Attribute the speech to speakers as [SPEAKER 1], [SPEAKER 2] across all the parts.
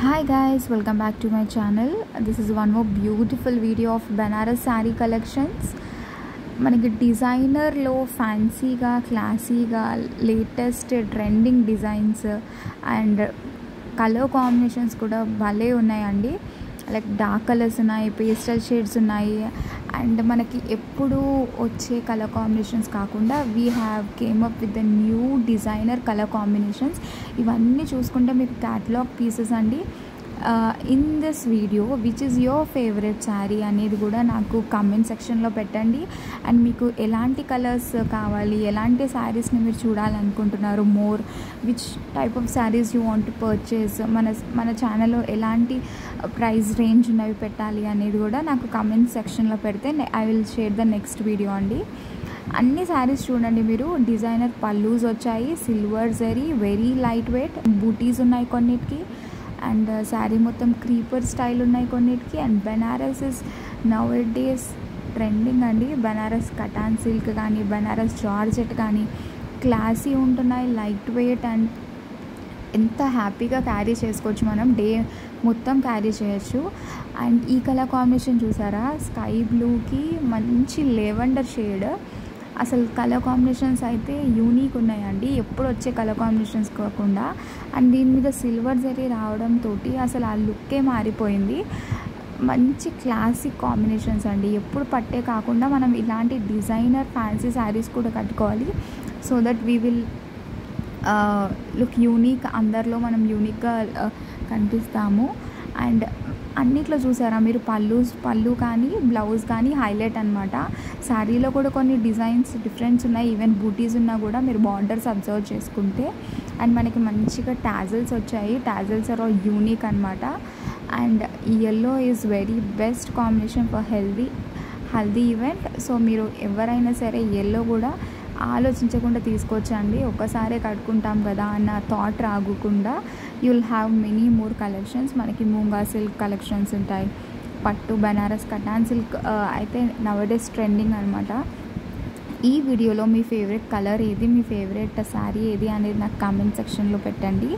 [SPEAKER 1] Hi guys, welcome back to my channel. This is one more beautiful video of Banaras saree collections. మనకి డిజైనర్లో ఫ్యాన్సీగా క్లాసీగా latest trending designs and colour combinations కూడా భలే ఉన్నాయండి. Like dark colours ఉన్నాయి, pastel shades ఉన్నాయి and మనకి ఎప్పుడు వచ్చే కలర్ కాంబినేషన్స్ కాకుండా we have came up with the new designer colour combinations. ఇవన్నీ చూసుకుంటే మీకు క్యాటలాగ్ పీసెస్ అండి. In this video which is your favourite sari అనేది కూడా నాకు కామెంట్ సెక్షన్లో పెట్టండి. అండ్ మీకు ఎలాంటి కలర్స్ కావాలి, ఎలాంటి శారీస్ని మీరు చూడాలనుకుంటున్నారు, more which type of saris you want to purchase, మన ఛానల్లో ఎలాంటి ప్రైస్ రేంజ్ ఉన్నవి పెట్టాలి అనేది కూడా నాకు కామెంట్ సెక్షన్లో పెడితే I will share the next video అండి. అన్ని శారీస్ చూడండి మీరు. డిజైనర్ పల్లూస్ వచ్చాయి, silver zari, very light weight, బూటీస్ ఉన్నాయి కొన్నిటికి అండ్ శారీ మొత్తం క్రీపర్ స్టైల్ ఉన్నాయి కొన్నిటికి. And Banaras is nowadays trending అండి. బెనారస్ కటాన్ సిల్క్ కానీ, బెనారస్ జార్జెట్ కానీ క్లాసీ ఉంటున్నాయి, లైట్ వెయిట్ అండ్ ఎంత హ్యాపీగా క్యారీ చేసుకోవచ్చు, మనం డే మొత్తం క్యారీ చేయొచ్చు. అండ్ ఈ కలర్ కాంబినేషన్ చూసారా, స్కై బ్లూకి మంచి లెవెండర్ షేడ్. అసలు కలర్ కాంబినేషన్స్ అయితే యూనిక్ ఉన్నాయండి, ఎప్పుడు వచ్చే కలర్ కాంబినేషన్స్ కాకుండా. అండ్ దీని మీద సిల్వర్ జరీ రావడంతో అసలు ఆ లుక్కే మారిపోయింది. మంచి క్లాసిక్ కాంబినేషన్స్ అండి, ఎప్పుడు పట్టే కాకుండా మనం ఇలాంటి డిజైనర్ ఫ్యాన్సీ శారీస్ కూడా కట్టుకోవాలి. So that we will look unique, అందరిలో మనం యూనిక్గా కనిపిస్తాము. అండ్ అన్నిట్లో చూసారా మీరు, పళ్ళు కానీ బ్లౌజ్ కానీ హైలైట్ అనమాట. శారీలో కూడా కొన్ని డిజైన్స్ డిఫరెన్స్ ఉన్నాయి, ఈవెన్ బూటీస్ ఉన్నా కూడా మీరు బార్డర్స్ అబ్జర్వ్ చేసుకుంటే. అండ్ మనకి మంచిగా టాజల్స్ వచ్చాయి, టాజల్స్ ఆర్ యూనిక్ అనమాట. And yellow is very best combination for haldi event. So మీరు ఎవరైనా సరే ఎల్లో కూడా ఆలోచించకుండా తీసుకోవచ్చండి, ఒక్కసారే కట్టుకుంటాం కదా అన్న థాట్ రాకుండా. You will have many more collections. మనకి మూంగా సిల్క్ కలెక్షన్స్ ఉంటాయి, పట్టు బెనారస్ కటాన్ సిల్క్ అయితే నవడేస్ ట్రెండింగ్ అనమాట. ఈ వీడియోలో మీ ఫేవరెట్ కలర్ ఏది, మీ ఫేవరెట్ శారీ ఏది అనేది నాకు కామెంట్ సెక్షన్లో పెట్టండి.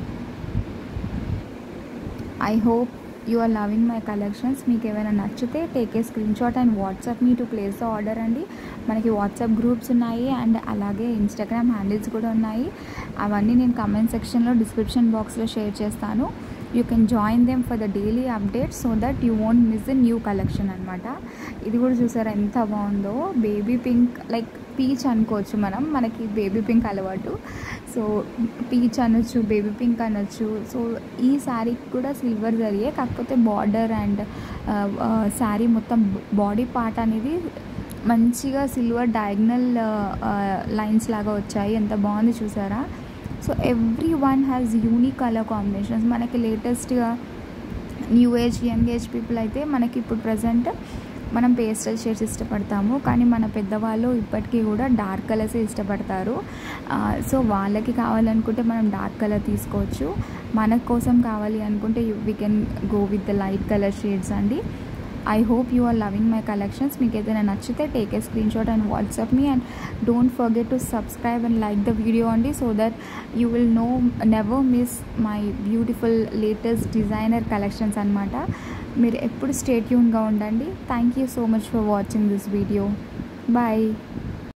[SPEAKER 1] I hope you are loving my collections. మీకు ఏమైనా నచ్చితే take a screen shot and WhatsApp me to place the order అండి. మనకి వాట్సాప్ గ్రూప్స్ ఉన్నాయి అండ్ అలాగే ఇన్స్టాగ్రామ్ హ్యాండిల్స్ కూడా ఉన్నాయి. అవన్నీ నేను కామెంట్ సెక్షన్లో డిస్క్రిప్షన్ బాక్స్లో షేర్ చేస్తాను. You can join them for the daily updates so that you won't miss the new collection అనమాట. ఇది కూడా చూసారా ఎంత బాగుందో, బేబీ పింక్ లైక్ పీచ్ అనుకోవచ్చు మనం, మనకి బేబీ పింక్ అలవాటు. సో పీచ్ అనొచ్చు, బేబీ పింక్ అనొచ్చు. సో ఈ శారీకి కూడా సిల్వర్ జరిగే, కాకపోతే బార్డర్ అండ్ శారీ మొత్తం బాడీ పార్ట్ అనేది మంచిగా సిల్వర్ డయాగ్నల్ లైన్స్ లాగా వచ్చాయి, ఎంత బాగుంది చూసారా. So every one has unique colour combinations. మనకి లేటెస్ట్గా new age young age people అయితే మనకి ఇప్పుడు ప్రజెంట్ మనం పేస్టల్ షేడ్స్ ఇష్టపడతాము, కానీ మన పెద్దవాళ్ళు ఇప్పటికీ కూడా డార్క్ కలర్సే ఇష్టపడతారు. సో వాళ్ళకి కావాలనుకుంటే మనం డార్క్ కలర్ తీసుకోవచ్చు, మన కోసం కావాలి అనుకుంటే we can go with the light colour shades అండి. I hope you are loving my collections. మీకు ఏదైనా నచ్చితే take a screen shot and WhatsApp me and don't forget to subscribe and like the video అండి, so that you will never miss my beautiful latest designer collections అనమాట. మీరు ఎప్పుడు stay ట్యూన్గా ఉండండి. Thank you so much for watching this video. Bye.